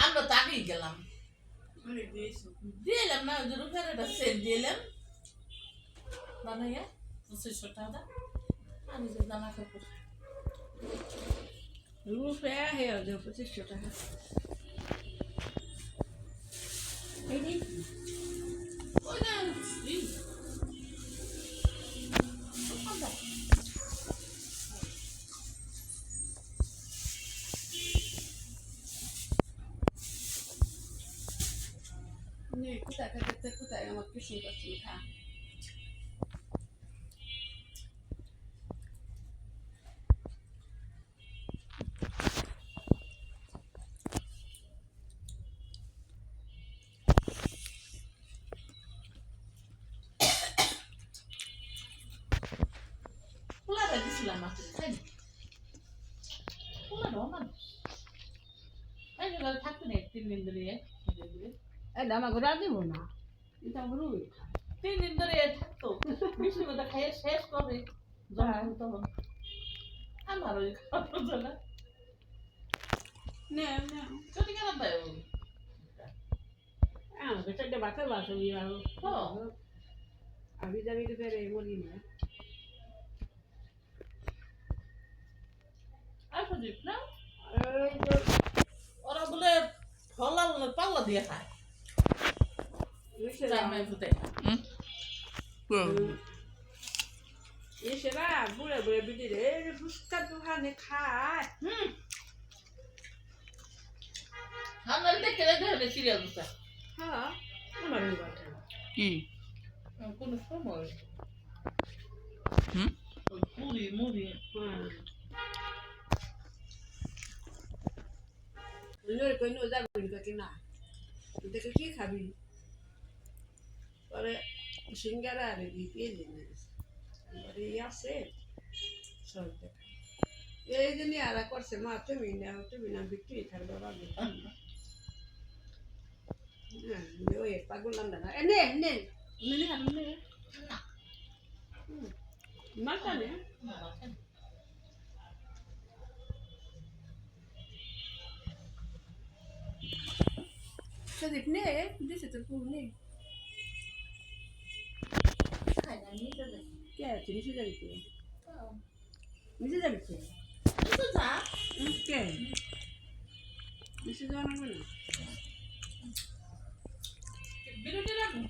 আমরা তাকেই গেলাম দিলাম না ওই রূপের একটা সেট দিলাম বানাইয়া 2500 টাকা আমি যে জামা কাপড় রূপে হে 2500 টাকা এই দিন ওই না কোথায় আমার কিছু করছি খা পোলাটা দিছিলাম মাত্র তাই না পোলাটা আমার এই যে থাকতে নেই 3 দিন ধরে এই দামা ঘুরা দিব না এটা বলুই 3 দিন ধরে থাকতো বিষ্ণু কথা খাইয়ে শেষ করে যখন তখন আমার ওই খাওয়া না নে নে চলে গেলাম ভাই আমাকে চারটে বাচ্চা বাচ্চা বিয়ে আমি যাবি তো ফেরে বলি না আসো জিপ না ওরা বলে ফলা পাল্লা দিয়ে খায় জামাই ফুটে এসেরা বুড়ে বুড়ে বিদি রে ফুচকা দোকানে খায় আমরা দেখে দেখে সিরিয়াল বুঝতে হ্যাঁ আমার ওই কথা কি কোন সময় মুড়ি মুড়ি কই নো যাবি তো কিনা দেখে কি খাবি পরে সিঙ্গারা আর দিয়ে জিনিস আছে সব দেখা এই জন্য আর করছে মা তুমি না বিক্রি থাকবে বাবু ওই পাগল না নে নে নে নে মাথা নে Sadik ne? Dice tu pun ne? খাই না নিয়ে যাবে Kya? Chini se jabi ke? Nise jabi ke? তো যা Ke? Nise jana ko na? বিরতি রাখুন